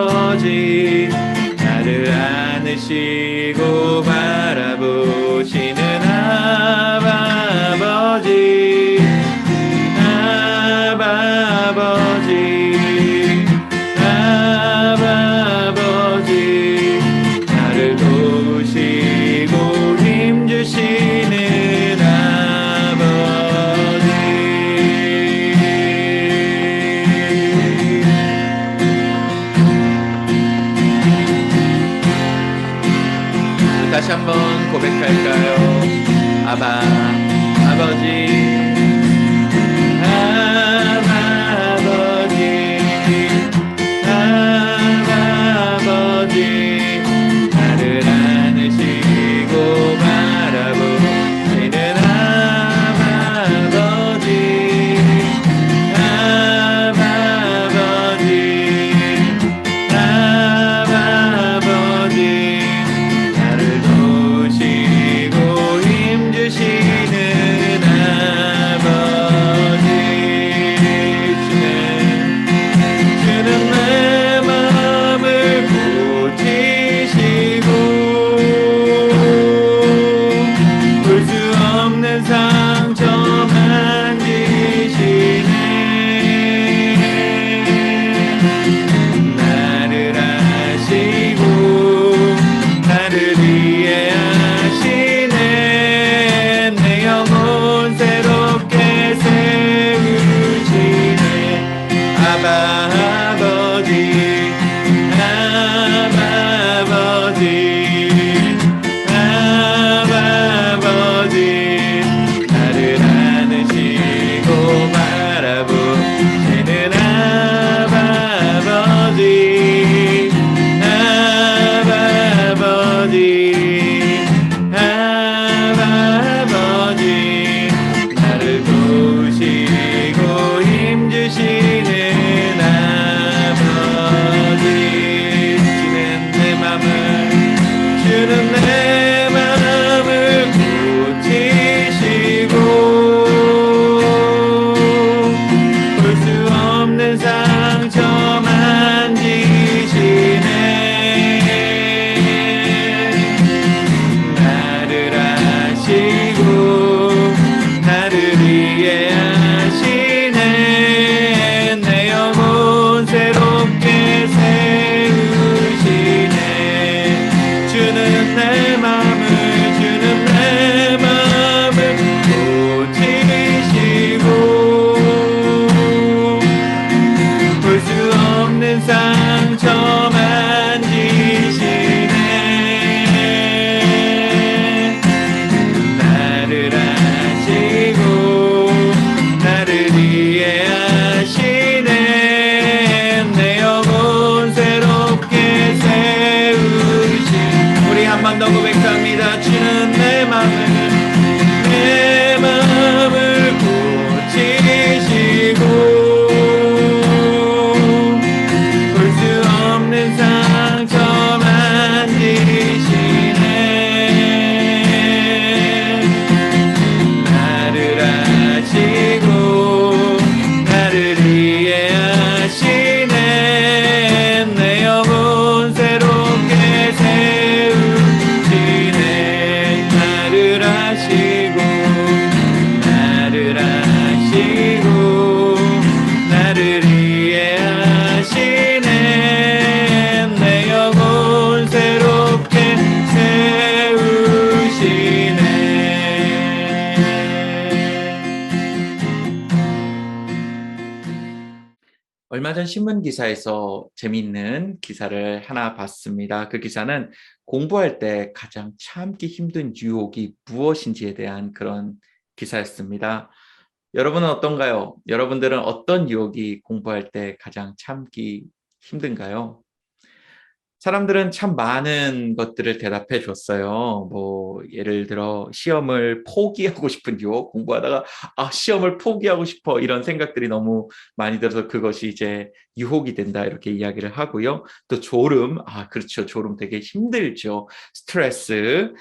아버지 나를 안으시고 바라보시는 아버지 아버지 나를 도우시고 힘주시는 아버지. 다시 한번 고백할까요? 아버지 나를 안으시고 바라보시는 아버지 나를 도우시고 힘주시는 아버지. 주는 내 마음을 고치시고 볼 수 없는 상처 만지시네. 나를 아시고 나를 이해하시네. 내 영혼 새롭게 세우시네. 아버지 나를 안으시고 바라보시는 아버지 나를 도우시고 힘주시는 아버지. 주는 내 맘을 고치시고 볼 수 없는 상처 만지시네. 나를 아시고 나를 이해하시네. 내 영혼 새롭게 세우시네. 주는 내 맘을 고치시고 볼 수 없는 상처 만지시네. 나를 아시고 나를 이해하시네. 내 영혼 새롭게 세우시네. 우리 한 번 더 고백합니다. 주는 내 마음을 고치시고 볼 수 없는 상처 만지시네. 나를 아시고 나를 이해하시네. 내 영혼 새롭게 세우시네. 나를 아시고 나를 이해하시네. 내 영혼 새롭게 세우시네. 얼마 전 신문 기사에서 재미있는 기사를 하나 봤습니다. 그 기사는 공부할 때 가장 참기 힘든 유혹이 무엇인지에 대한 그런 기사였습니다. 여러분은 어떤가요? 여러분들은 어떤 유혹이 공부할 때 가장 참기 힘든가요? 사람들은 참 많은 것들을 대답해 줬어요. 뭐 예를 들어 시험을 포기하고 싶은 유혹, 공부하다가 시험을 포기하고 싶어 이런 생각들이 너무 많이 들어서 그것이 이제 유혹이 된다 이렇게 이야기를 하고요. 또 졸음, 그렇죠. 졸음 되게 힘들죠. 스트레스,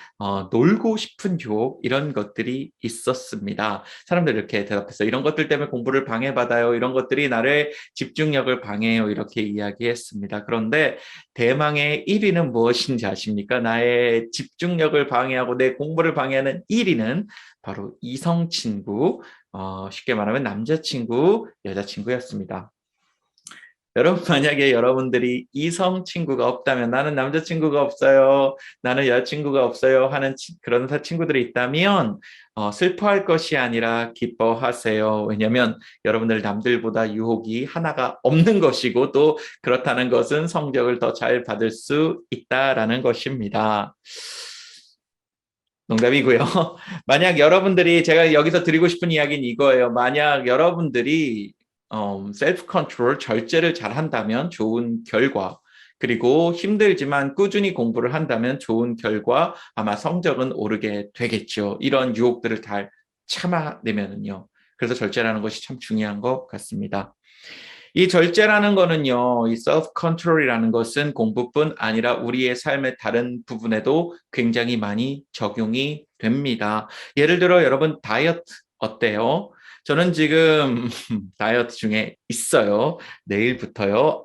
놀고 싶은 유혹 이런 것들이 있었습니다. 사람들 이렇게 대답했어요. 이런 것들 때문에 공부를 방해받아요. 이런 것들이 나를 집중력을 방해해요. 이렇게 이야기했습니다. 그런데 대망의 1위는 무엇인지 아십니까? 나의 집중력을 방해하고 내 공부를 방해하는 1위는 바로 이성 친구, 쉽게 말하면 남자친구, 여자친구였습니다. 여러분, 만약에 여러분들이 이성 친구가 없다면, 나는 남자친구가 없어요, 나는 여자친구가 없어요 하는 그런 친구들이 있다면 슬퍼할 것이 아니라 기뻐하세요. 왜냐하면 여러분들 남들보다 유혹이 하나가 없는 것이고, 또 그렇다는 것은 성적을 더 잘 받을 수 있다라는 것입니다. 농담이고요. 만약 여러분들이, 제가 여기서 드리고 싶은 이야기는 이거예요. 만약 여러분들이 셀프 컨트롤, 절제를 잘 한다면 좋은 결과, 그리고 힘들지만 꾸준히 공부를 한다면 좋은 결과, 아마 성적은 오르게 되겠죠. 이런 유혹들을 잘 참아내면은요. 그래서 절제라는 것이 참 중요한 것 같습니다. 이 절제라는 거는요, 이 self control이라는 것은 공부뿐 아니라 우리의 삶의 다른 부분에도 굉장히 많이 적용이 됩니다. 예를 들어 여러분 다이어트 어때요? 저는 지금 다이어트 중에 있어요. 내일부터요.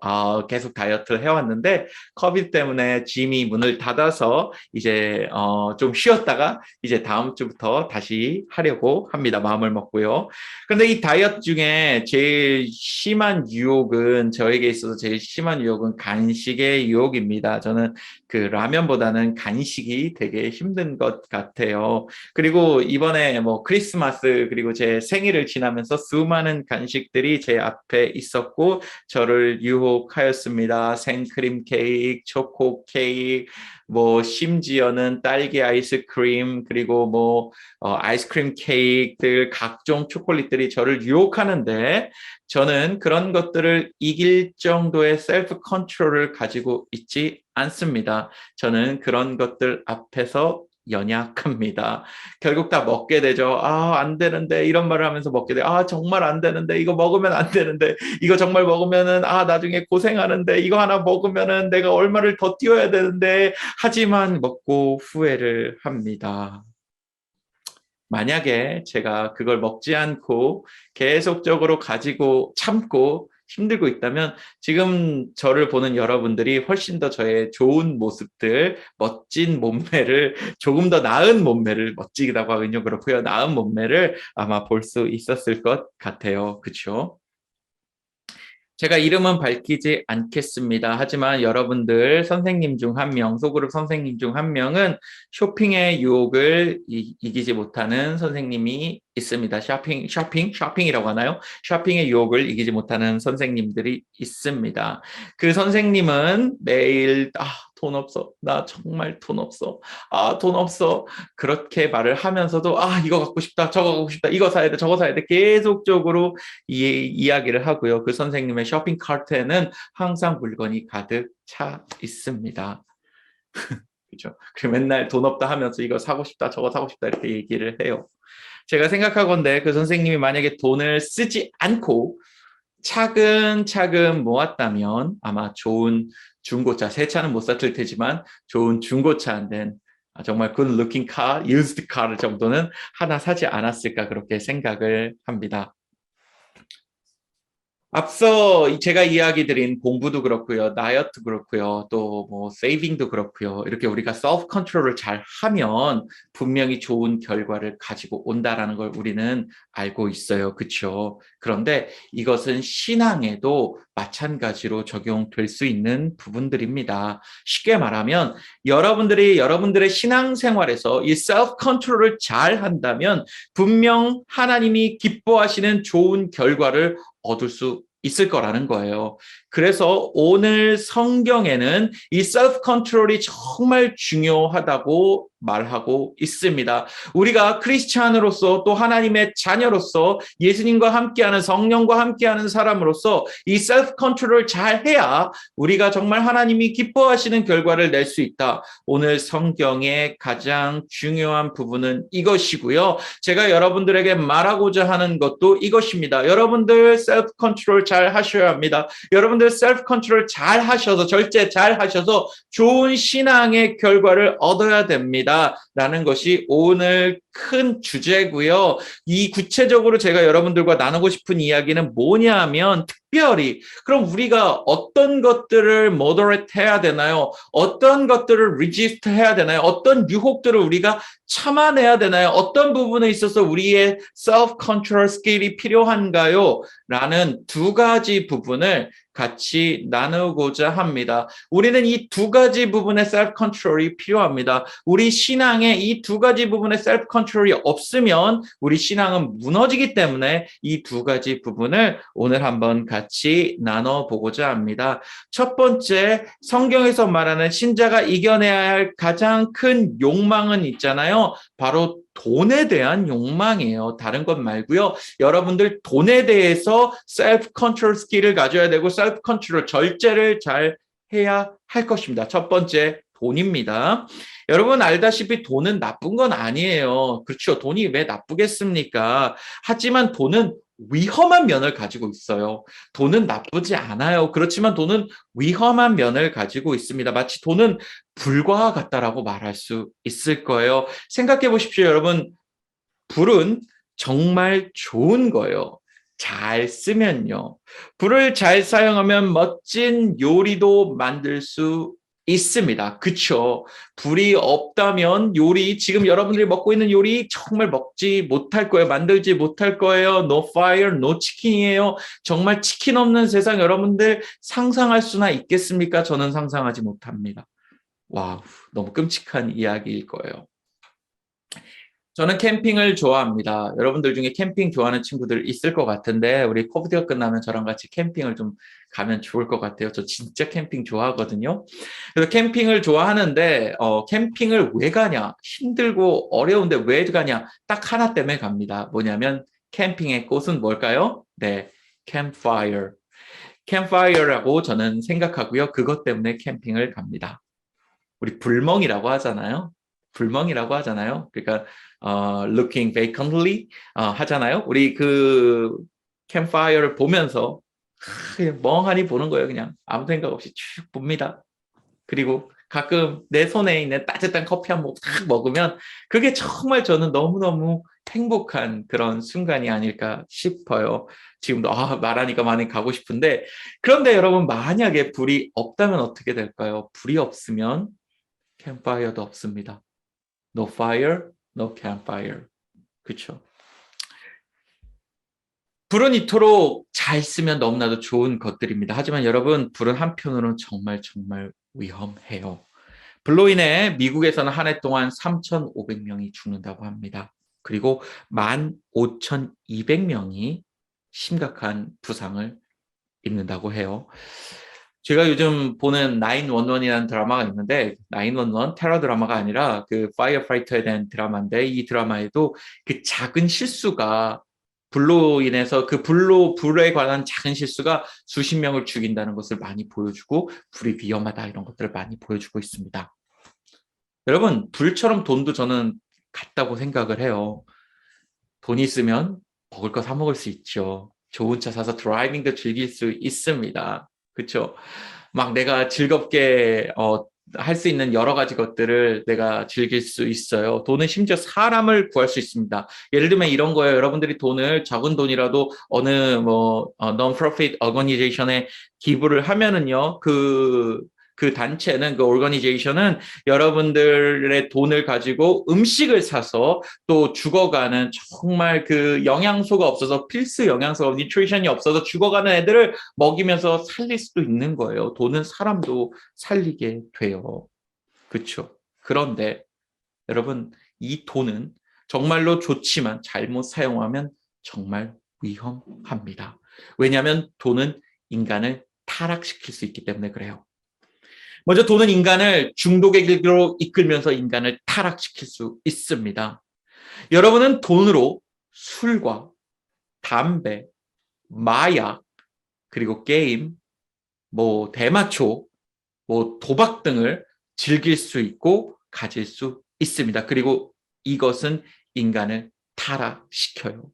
계속 다이어트를 해왔는데 코비드 때문에 짐이 문을 닫아서 이제 좀 쉬었다가 이제 다음 주부터 다시 하려고 합니다. 마음을 먹고요. 그런데 이 다이어트 중에 제일 심한 유혹은, 저에게 있어서 제일 심한 유혹은 간식의 유혹입니다. 저는 그 라면보다는 간식이 되게 힘든 것 같아요. 그리고 이번에 뭐 크리스마스 그리고 제 생일을 지나면서 수많은 간식들이 제 앞에 있었고 저를 유혹하였습니다. 생크림 케이크, 초코 케이크, 뭐 심지어는 딸기 아이스크림, 그리고 뭐 아이스크림 케이크들, 각종 초콜릿들이 저를 유혹하는데, 저는 그런 것들을 이길 정도의 셀프 컨트롤을 가지고 있지 않습니다. 저는 그런 것들 앞에서 연약합니다. 결국 다 먹게 되죠. 안 되는데, 이런 말을 하면서 먹게 돼. 정말 안 되는데, 이거 먹으면 안 되는데, 이거 정말 먹으면은 나중에 고생하는데, 이거 하나 먹으면은 내가 얼마를 더 뛰어야 되는데, 하지만 먹고 후회를 합니다. 만약에 제가 그걸 먹지 않고 계속적으로 가지고 참고 힘들고 있다면 지금 저를 보는 여러분들이 훨씬 더 저의 좋은 모습들, 멋진 몸매를, 조금 더 나은 몸매를, 멋지다고 하긴요 그렇고요, 나은 몸매를 아마 볼 수 있었을 것 같아요. 그렇죠? 제가 이름은 밝히지 않겠습니다. 하지만 여러분들 선생님 중 한 명, 소그룹 선생님 중 한 명은 쇼핑의 유혹을 이기지 못하는 선생님이 있습니다. 쇼핑이라고 하나요? 쇼핑의 유혹을 이기지 못하는 선생님들이 있습니다. 그 선생님은 매일 돈 없어. 나 정말 돈 없어. 돈 없어. 그렇게 말을 하면서도 이거 갖고 싶다. 저거 갖고 싶다. 이거 사야 돼. 저거 사야 돼. 계속적으로 이야기를 하고요. 그 선생님의 쇼핑 카트에는 항상 물건이 가득 차 있습니다. 그렇죠? 그리고 맨날 돈 없다 하면서 이거 사고 싶다. 저거 사고 싶다. 이렇게 얘기를 해요. 제가 생각하건대 그 선생님이 만약에 돈을 쓰지 않고 차근차근 모았다면 아마 좋은 중고차, 새 차는 못 샀을 테지만 좋은 중고차 안 된 정말 good looking car, used car 정도는 하나 사지 않았을까 그렇게 생각을 합니다. 앞서 제가 이야기 드린 공부도 그렇고요, 다이어트 그렇고요, 또 뭐 세이빙도 그렇고요. 이렇게 우리가 셀프 컨트롤을 잘 하면 분명히 좋은 결과를 가지고 온다라는 걸 우리는 알고 있어요. 그렇죠? 그런데 이것은 신앙에도 마찬가지로 적용될 수 있는 부분들입니다. 쉽게 말하면 여러분들이 여러분들의 신앙생활에서 이 셀프 컨트롤을 잘 한다면 분명 하나님이 기뻐하시는 좋은 결과를 얻을 수 있을 거라는 거예요. 그래서 오늘 성경에는 이 셀프 컨트롤이 정말 중요하다고 말하고 있습니다. 우리가 크리스찬으로서 또 하나님의 자녀로서 예수님과 함께하는, 성령과 함께하는 사람으로서 이 셀프 컨트롤을 잘 해야 우리가 정말 하나님이 기뻐하시는 결과를 낼 수 있다. 오늘 성경의 가장 중요한 부분은 이것이고요. 제가 여러분들에게 말하고자 하는 것도 이것입니다. 여러분들 셀프 컨트롤 잘 하셔야 합니다. 여러분들 여러분들 셀프 컨트롤 잘 하셔서 절제 잘 하셔서 좋은 신앙의 결과를 얻어야 됩니다. 라는 것이 오늘 큰 주제고요. 이 구체적으로 제가 여러분들과 나누고 싶은 이야기는 뭐냐 하면 특별히 그럼 우리가 어떤 것들을 moderate 해야 되나요? 어떤 것들을 resist 해야 되나요? 어떤 유혹들을 우리가 참아내야 되나요? 어떤 부분에 있어서 우리의 self-control 스킬이 필요한가요? 라는 두 가지 부분을 같이 나누고자 합니다. 우리는 이 두 가지 부분의 self-control이 필요합니다. 우리 신앙에 이 두 가지 부분의 self-control이 없으면 우리 신앙은 무너지기 때문에 이 두 가지 부분을 오늘 한번 같이 나눠보고자 합니다. 첫 번째, 성경에서 말하는 신자가 이겨내야 할 가장 큰 욕망은 있잖아요. 바로 돈에 대한 욕망이에요. 다른 것 말고요. 여러분들 돈에 대해서 셀프 컨트롤 스킬을 가져야 되고 셀프 컨트롤 절제를 잘 해야 할 것입니다. 첫 번째, 돈입니다. 여러분 알다시피 돈은 나쁜 건 아니에요. 그렇죠. 돈이 왜 나쁘겠습니까? 하지만 돈은 위험한 면을 가지고 있어요. 돈은 나쁘지 않아요. 그렇지만 돈은 위험한 면을 가지고 있습니다. 마치 돈은 불과 같다라고 말할 수 있을 거예요. 생각해 보십시오, 여러분. 불은 정말 좋은 거예요. 잘 쓰면요. 불을 잘 사용하면 멋진 요리도 만들 수 있습니다. 그쵸? 불이 없다면 요리, 지금 여러분들이 먹고 있는 요리 정말 먹지 못할 거예요. 만들지 못할 거예요. No fire, no chicken이에요. 정말 치킨 없는 세상 여러분들 상상할 수나 있겠습니까? 저는 상상하지 못합니다. 와우, 너무 끔찍한 이야기일 거예요. 저는 캠핑을 좋아합니다. 여러분들 중에 캠핑 좋아하는 친구들 있을 것 같은데 우리 코비드가 끝나면 저랑 같이 캠핑을 좀 가면 좋을 것 같아요. 저 진짜 캠핑 좋아하거든요. 그래서 캠핑을 좋아하는데 캠핑을 왜 가냐? 힘들고 어려운데 왜 가냐? 딱 하나 때문에 갑니다. 뭐냐면 캠핑의 꽃은 뭘까요? 네, campfire. campfire라고 저는 생각하고요. 그것 때문에 캠핑을 갑니다. 우리 불멍이라고 하잖아요. 불멍이라고 하잖아요. 그러니까 looking vacantly 하잖아요. 우리 그 캠파이어를 보면서 그냥 멍하니 보는 거예요. 그냥 아무 생각 없이 쭉 봅니다. 그리고 가끔 내 손에 있는 따뜻한 커피 한 모금 딱 먹으면 그게 정말 저는 너무너무 행복한 그런 순간이 아닐까 싶어요. 지금도 말하니까 많이 가고 싶은데 그런데 여러분 만약에 불이 없다면 어떻게 될까요? 불이 없으면 캠파이어도 없습니다. No fire, no campfire. 그렇죠? 불은 이토록 잘 쓰면 너무나도 좋은 것들입니다. 하지만 여러분, 불은 한편으로는 정말 정말 위험해요. 불로 인해 미국에서는 한 해 동안 3,500명이 죽는다고 합니다. 그리고 15,200명이 심각한 부상을 입는다고 해요. 제가 요즘 보는 911이라는 드라마가 있는데 911 테러 드라마가 아니라 그 파이어파이터에 대한 드라마인데 이 드라마에도 그 작은 실수가 불로 인해서 불에 관한 작은 실수가 수십 명을 죽인다는 것을 많이 보여주고 불이 위험하다 이런 것들을 많이 보여주고 있습니다. 여러분 불처럼 돈도 저는 같다고 생각을 해요. 돈 있으면 먹을 거 사 먹을 수 있죠. 좋은 차 사서 드라이빙도 즐길 수 있습니다. 그렇죠? 막 내가 즐겁게 할 수 있는 여러 가지 것들을 내가 즐길 수 있어요. 돈은 심지어 사람을 구할 수 있습니다. 예를 들면 이런 거예요. 여러분들이 돈을 적은 돈이라도 어느 non-profit organization에 기부를 하면은요. 그 단체는 그 organization은 여러분들의 돈을 가지고 음식을 사서 또 죽어가는 정말 그 영양소가 없어서 필수 영양소가 뉴트리션이 없어서 죽어가는 애들을 먹이면서 살릴 수도 있는 거예요. 돈은 사람도 살리게 돼요. 그렇죠? 그런데 여러분 이 돈은 정말로 좋지만 잘못 사용하면 정말 위험합니다. 왜냐하면 돈은 인간을 타락시킬 수 있기 때문에 그래요. 먼저 돈은 인간을 중독의 길로 이끌면서 인간을 타락시킬 수 있습니다. 여러분은 돈으로 술과 담배, 마약, 그리고 게임, 대마초, 도박 등을 즐길 수 있고 가질 수 있습니다. 그리고 이것은 인간을 타락시켜요.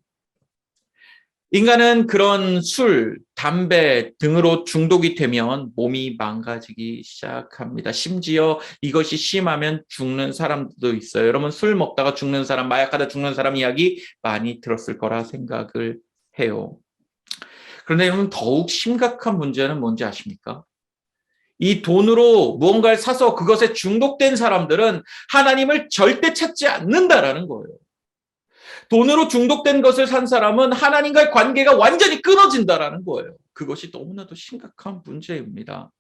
인간은 그런 술, 담배 등으로 중독이 되면 몸이 망가지기 시작합니다. 심지어 이것이 심하면 죽는 사람도 있어요. 여러분 술 먹다가 죽는 사람, 마약하다 죽는 사람 이야기 많이 들었을 거라 생각을 해요. 그런데 여러분 더욱 심각한 문제는 뭔지 아십니까? 이 돈으로 무언가를 사서 그것에 중독된 사람들은 하나님을 절대 찾지 않는다라는 거예요. 돈으로 중독된 것을 산 사람은 하나님과의 관계가 완전히 끊어진다라는 거예요. 그것이 너무나도 심각한 문제입니다.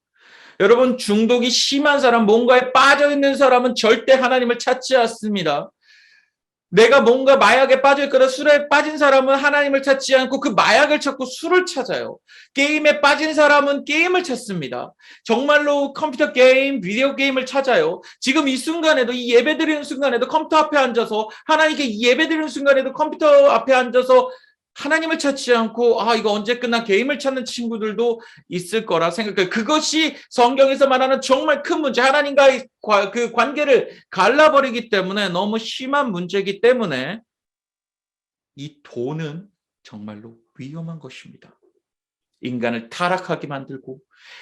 여러분 중독이 심한 사람, 뭔가에 빠져있는 사람은 절대 하나님을 찾지 않습니다. 내가 뭔가 마약에 빠져있거나 술에 빠진 사람은 하나님을 찾지 않고 그 마약을 찾고 술을 찾아요. 게임에 빠진 사람은 게임을 찾습니다. 정말로 컴퓨터 게임, 비디오 게임을 찾아요. 지금 이 순간에도 이 예배드리는 순간에도 컴퓨터 앞에 앉아서 하나님께 예배드리는 순간에도 컴퓨터 앞에 앉아서 하나님을 찾지 않고 이거 언제 끝나 게임을 찾는 친구들도 있을 거라 생각해요. 그것이 성경에서 말하는 정말 큰 문제, 하나님과의 그 관계를 갈라버리기 때문에 너무 심한 문제이기 때문에 이 돈은 정말로 위험한 것입니다. 인간을 타락하게 만들고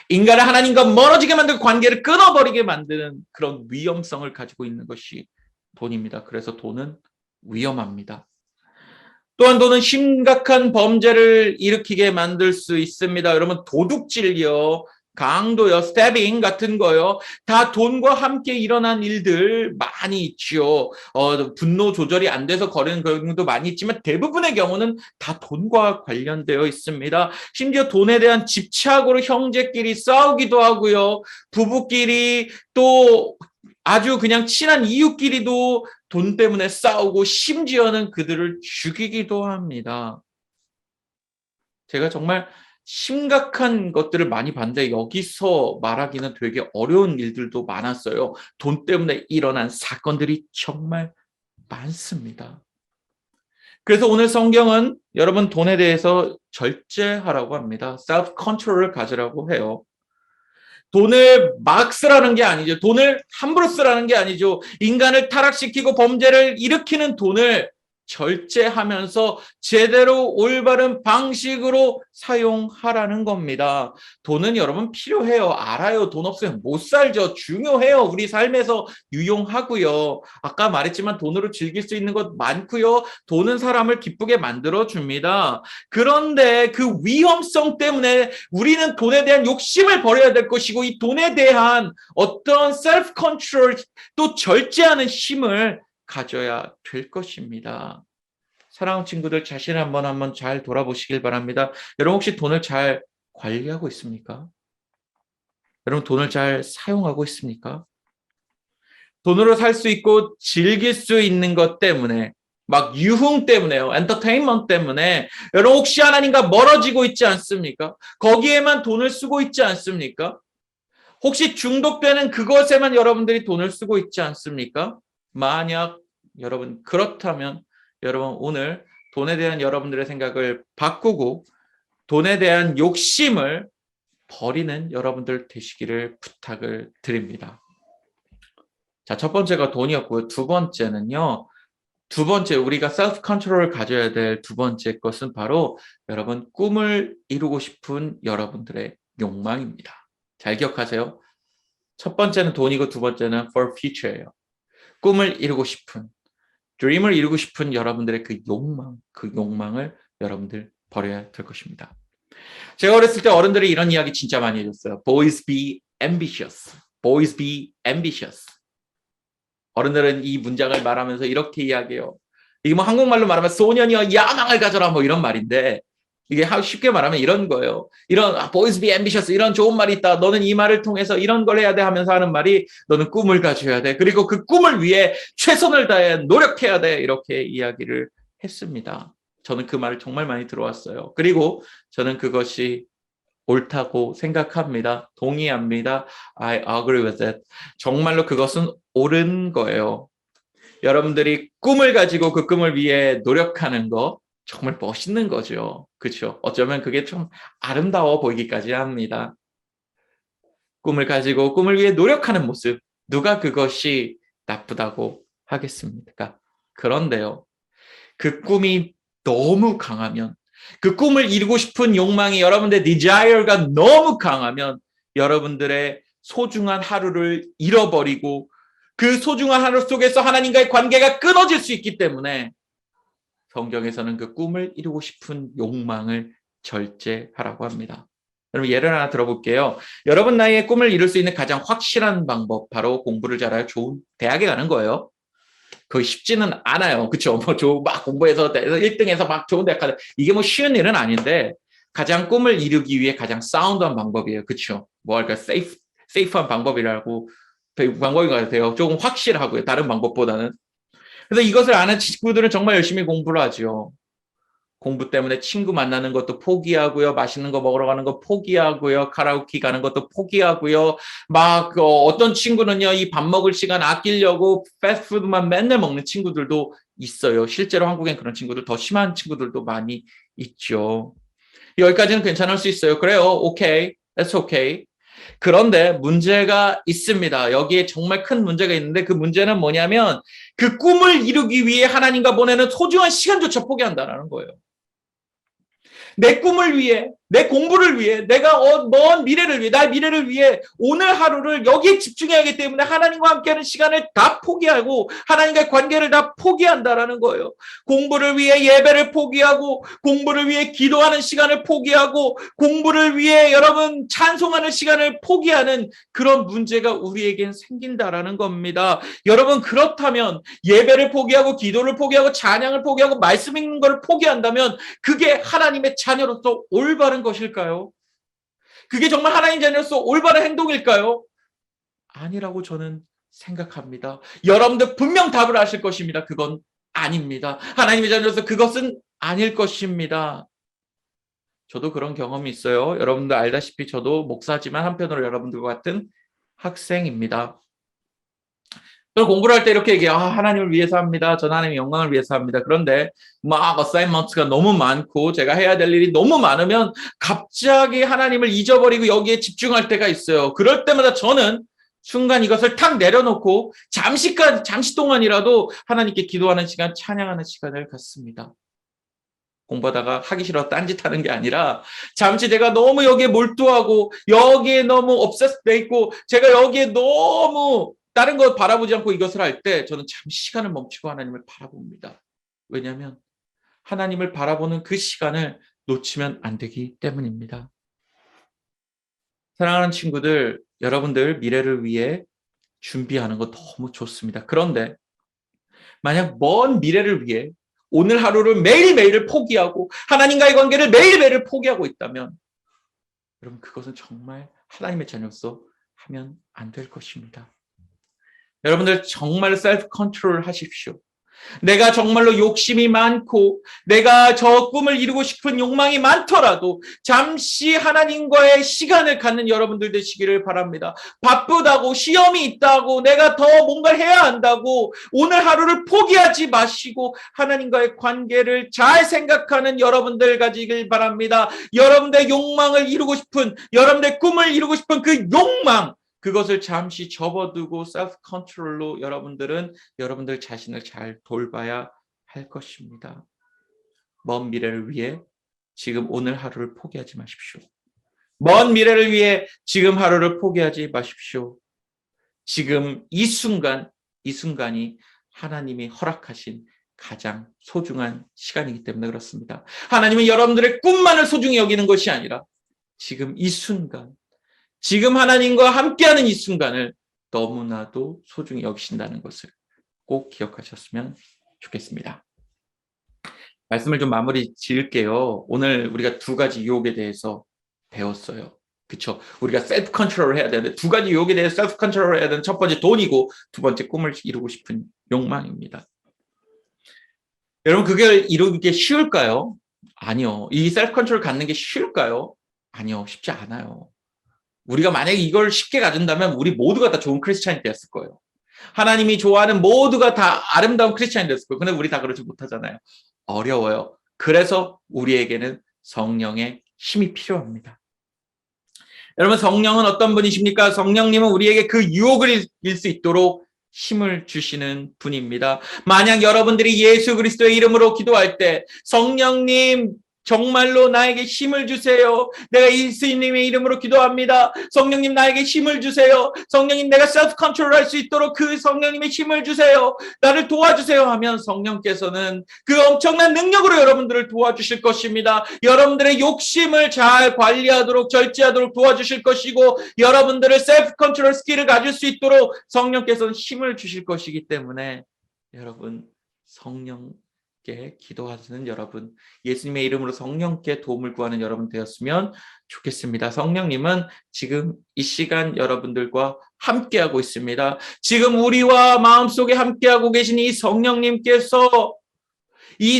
인간을 하나님과 멀어지게 만들고 관계를 끊어버리게 만드는 그런 위험성을 가지고 있는 것이 돈입니다. 그래서 돈은 위험합니다. 또한 돈은 심각한 범죄를 일으키게 만들 수 있습니다. 여러분 도둑질이요, 강도요, 스태빙 같은 거요. 다 돈과 함께 일어난 일들 많이 있죠. 분노 조절이 안 돼서 거리는 경우도 많이 있지만 대부분의 경우는 다 돈과 관련되어 있습니다. 심지어 돈에 대한 집착으로 형제끼리 싸우기도 하고요. 부부끼리 또 아주 그냥 친한 이웃끼리도 돈 때문에 싸우고 심지어는 그들을 죽이기도 합니다. 제가 정말 심각한 것들을 많이 봤는데 여기서 말하기는 되게 어려운 일들도 많았어요. 돈 때문에 일어난 사건들이 정말 많습니다. 그래서 오늘 성경은 여러분 돈에 대해서 절제하라고 합니다. self control을 가지라고 해요. 돈을 막 쓰라는 게 아니죠. 돈을 함부로 쓰라는 게 아니죠. 인간을 타락시키고 범죄를 일으키는 돈을 절제하면서 제대로 올바른 방식으로 사용하라는 겁니다. 돈은 여러분 필요해요. 알아요. 돈 없으면 못 살죠. 중요해요. 우리 삶에서 유용하고요. 아까 말했지만 돈으로 즐길 수 있는 것 많고요. 돈은 사람을 기쁘게 만들어줍니다. 그런데 그 위험성 때문에 우리는 돈에 대한 욕심을 버려야 될 것이고 이 돈에 대한 어떤 셀프 컨트롤 또 절제하는 힘을 가져야 될 것입니다. 사랑하는 친구들 자신을 한번 잘 돌아보시길 바랍니다. 여러분 혹시 돈을 잘 관리하고 있습니까? 여러분 돈을 잘 사용하고 있습니까? 돈으로 살 수 있고 즐길 수 있는 것 때문에 막 유흥 때문에요. 엔터테인먼트 때문에 여러분 혹시 하나님과 멀어지고 있지 않습니까? 거기에만 돈을 쓰고 있지 않습니까? 혹시 중독되는 그것에만 여러분들이 돈을 쓰고 있지 않습니까? 만약 여러분 그렇다면 여러분 오늘 돈에 대한 여러분들의 생각을 바꾸고 돈에 대한 욕심을 버리는 여러분들 되시기를 부탁을 드립니다. 자, 첫 번째가 돈이었고요. 두 번째는요. 두 번째 우리가 셀프 컨트롤을 가져야 될 두 번째 것은 바로 여러분 꿈을 이루고 싶은 여러분들의 욕망입니다. 잘 기억하세요. 첫 번째는 돈이고 두 번째는 for future예요. 꿈을 이루고 싶은, dream을 이루고 싶은 여러분들의 그 욕망을 여러분들 버려야 될 것입니다. 제가 어렸을 때 어른들이 이런 이야기 진짜 많이 해줬어요. Boys be ambitious. Boys be ambitious. 어른들은 이 문장을 말하면서 이렇게 이야기해요. 이게 뭐 한국말로 말하면 소년이여 야망을 가져라 뭐 이런 말인데 이게 쉽게 말하면 이런 거예요. 이런 boys be ambitious 이런 좋은 말이 있다. 너는 이 말을 통해서 이런 걸 해야 돼 하면서 하는 말이 너는 꿈을 가져야 돼. 그리고 그 꿈을 위해 최선을 다해 노력해야 돼. 이렇게 이야기를 했습니다. 저는 그 말을 정말 많이 들어왔어요. 그리고 저는 그것이 옳다고 생각합니다. 동의합니다. I agree with it. 정말로 그것은 옳은 거예요. 여러분들이 꿈을 가지고 그 꿈을 위해 노력하는 거 정말 멋있는 거죠. 그렇죠? 어쩌면 그게 좀 아름다워 보이기까지 합니다. 꿈을 가지고 꿈을 위해 노력하는 모습. 누가 그것이 나쁘다고 하겠습니까? 그런데요. 그 꿈이 너무 강하면 그 꿈을 이루고 싶은 욕망이 여러분들의 desire가 너무 강하면 여러분들의 소중한 하루를 잃어버리고 그 소중한 하루 속에서 하나님과의 관계가 끊어질 수 있기 때문에 성경에서는 그 꿈을 이루고 싶은 욕망을 절제하라고 합니다. 여러분 예를 하나 들어볼게요. 여러분 나이에 꿈을 이룰 수 있는 가장 확실한 방법 바로 공부를 잘하여 좋은 대학에 가는 거예요. 그거 쉽지는 않아요. 그렇죠? 막 공부해서 1등해서 막 좋은 대학 가는 이게 뭐 쉬운 일은 아닌데 가장 꿈을 이루기 위해 가장 사운드한 방법이에요. 그렇죠? 뭐 할까 세이프한 방법이라고 방법인 것 같아요. 조금 확실하고요. 다른 방법보다는. 그래서 이것을 아는 친구들은 정말 열심히 공부를 하죠. 공부 때문에 친구 만나는 것도 포기하고요. 맛있는 거 먹으러 가는 거 포기하고요. 카라오케 가는 것도 포기하고요. 막 어떤 친구는요. 이 밥 먹을 시간 아끼려고 패스트푸드만 맨날 먹는 친구들도 있어요. 실제로 한국엔 그런 친구들 더 심한 친구들도 많이 있죠. 여기까지는 괜찮을 수 있어요. 그래요. 오케이. That's okay. 그런데 문제가 있습니다. 여기에 정말 큰 문제가 있는데 그 문제는 뭐냐면 그 꿈을 이루기 위해 하나님과 보내는 소중한 시간조차 포기한다는 거예요. 내 꿈을 위해, 내 공부를 위해, 내가 먼 미래를 위해, 나의 미래를 위해 오늘 하루를 여기에 집중해야 하기 때문에 하나님과 함께하는 시간을 다 포기하고 하나님과의 관계를 다 포기한다라는 거예요. 공부를 위해 예배를 포기하고 공부를 위해 기도하는 시간을 포기하고 공부를 위해 여러분 찬송하는 시간을 포기하는 그런 문제가 우리에겐 생긴다라는 겁니다. 여러분 그렇다면 예배를 포기하고 기도를 포기하고 찬양을 포기하고 말씀 읽는 걸 포기한다면 그게 하나님의 자녀로서 올바른 것일까요? 그게 정말 하나님 자녀로서 올바른 행동일까요? 아니라고 저는 생각합니다. 여러분들 분명 답을 아실 것입니다. 그건 아닙니다. 하나님의 자녀로서 그것은 아닐 것입니다. 저도 그런 경험이 있어요. 여러분들 알다시피 저도 목사지만 한편으로 여러분들과 같은 학생입니다. 저는 공부를 할 때 이렇게 얘기해요. 하나님을 위해서 합니다. 전 하나님의 영광을 위해서 합니다. 그런데 막 어사이먼트가 너무 많고 제가 해야 될 일이 너무 많으면 갑자기 하나님을 잊어버리고 여기에 집중할 때가 있어요. 그럴 때마다 저는 순간 이것을 탁 내려놓고 잠시 동안이라도 하나님께 기도하는 시간, 찬양하는 시간을 갖습니다. 공부하다가 하기 싫어 딴짓하는 게 아니라 잠시 제가 너무 여기에 몰두하고 여기에 너무 obsessed 돼 있고 제가 여기에 너무 다른 거 바라보지 않고 이것을 할 때 저는 잠시 시간을 멈추고 하나님을 바라봅니다. 왜냐하면 하나님을 바라보는 그 시간을 놓치면 안 되기 때문입니다. 사랑하는 친구들, 여러분들 미래를 위해 준비하는 거 너무 좋습니다. 그런데 만약 먼 미래를 위해 오늘 하루를 매일매일을 포기하고 하나님과의 관계를 매일매일을 포기하고 있다면 여러분 그것은 정말 하나님의 자녀로서 하면 안 될 것입니다. 여러분들 정말 셀프 컨트롤 하십시오. 내가 정말로 욕심이 많고 내가 저 꿈을 이루고 싶은 욕망이 많더라도 잠시 하나님과의 시간을 갖는 여러분들 되시기를 바랍니다. 바쁘다고 시험이 있다고 내가 더 뭔가를 해야 한다고 오늘 하루를 포기하지 마시고 하나님과의 관계를 잘 생각하는 여러분들 가지길 바랍니다. 여러분들의 욕망을 이루고 싶은 여러분들의 꿈을 이루고 싶은 그 욕망 그것을 잠시 접어두고 셀프 컨트롤로 여러분들 자신을 잘 돌봐야 할 것입니다. 먼 미래를 위해 지금 오늘 하루를 포기하지 마십시오. 먼 미래를 위해 지금 하루를 포기하지 마십시오. 지금 이 순간이 하나님이 허락하신 가장 소중한 시간이기 때문에 그렇습니다. 하나님은 여러분들의 꿈만을 소중히 여기는 것이 아니라 지금 이 순간 지금 하나님과 함께하는 이 순간을 너무나도 소중히 여기신다는 것을 꼭 기억하셨으면 좋겠습니다. 말씀을 좀 마무리 지을게요. 오늘 우리가 두 가지 유혹에 대해서 배웠어요. 그렇죠? 우리가 셀프 컨트롤을 해야 되는데 두 가지 유혹에 대해서 셀프 컨트롤을 해야 되는 첫 번째 돈이고 두 번째 꿈을 이루고 싶은 욕망입니다. 여러분 그게 이루기 쉬울까요? 아니요. 이 셀프 컨트롤 갖는 게 쉬울까요? 아니요. 쉽지 않아요. 우리가 만약에 이걸 쉽게 가진다면 우리 모두가 다 좋은 크리스찬이 되었을 거예요. 하나님이 좋아하는 모두가 다 아름다운 크리스찬이 되었을 거예요. 근데 우리 다 그러지 못하잖아요. 어려워요. 그래서 우리에게는 성령의 힘이 필요합니다. 여러분 성령은 어떤 분이십니까? 성령님은 우리에게 그 유혹을 이길 수 있도록 힘을 주시는 분입니다. 만약 여러분들이 예수 그리스도의 이름으로 기도할 때 성령님 정말로 나에게 힘을 주세요. 내가 예수님의 이름으로 기도합니다. 성령님 나에게 힘을 주세요. 성령님 내가 셀프 컨트롤할 수 있도록 그 성령님의 힘을 주세요. 나를 도와주세요 하면 성령께서는 그 엄청난 능력으로 여러분들을 도와주실 것입니다. 여러분들의 욕심을 잘 관리하도록 절제하도록 도와주실 것이고 여러분들을 셀프 컨트롤 스킬을 가질 수 있도록 성령께서는 힘을 주실 것이기 때문에 여러분 성령께 기도하시는 여러분, 예수님의 이름으로 성령께 도움을 구하는 여러분 되었으면 좋겠습니다. 성령님은 지금 이 시간 여러분들과 함께하고 있습니다. 지금 우리와 마음속에 함께하고 계신 이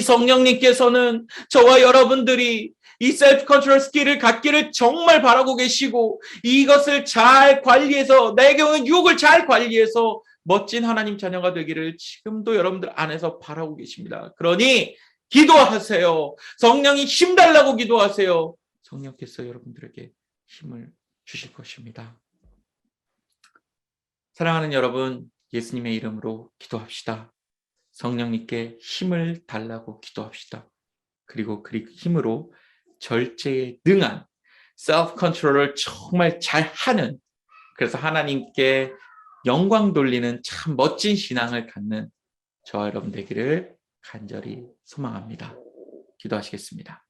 성령님께서는 저와 여러분들이 이 셀프 컨트롤 스킬을 갖기를 정말 바라고 계시고 이것을 잘 관리해서 내 경우는 유혹을 잘 관리해서 멋진 하나님 자녀가 되기를 지금도 여러분들 안에서 바라고 계십니다. 그러니 기도하세요. 성령이 힘 달라고 기도하세요. 성령께서 여러분들에게 힘을 주실 것입니다. 사랑하는 여러분, 예수님의 이름으로 기도합시다. 성령님께 힘을 달라고 기도합시다. 그리고 그 힘으로 절제에 능한 셀프 컨트롤을 정말 잘하는, 그래서 하나님께 영광 돌리는 참 멋진 신앙을 갖는 저와 여러분 되기를 간절히 소망합니다. 기도하시겠습니다.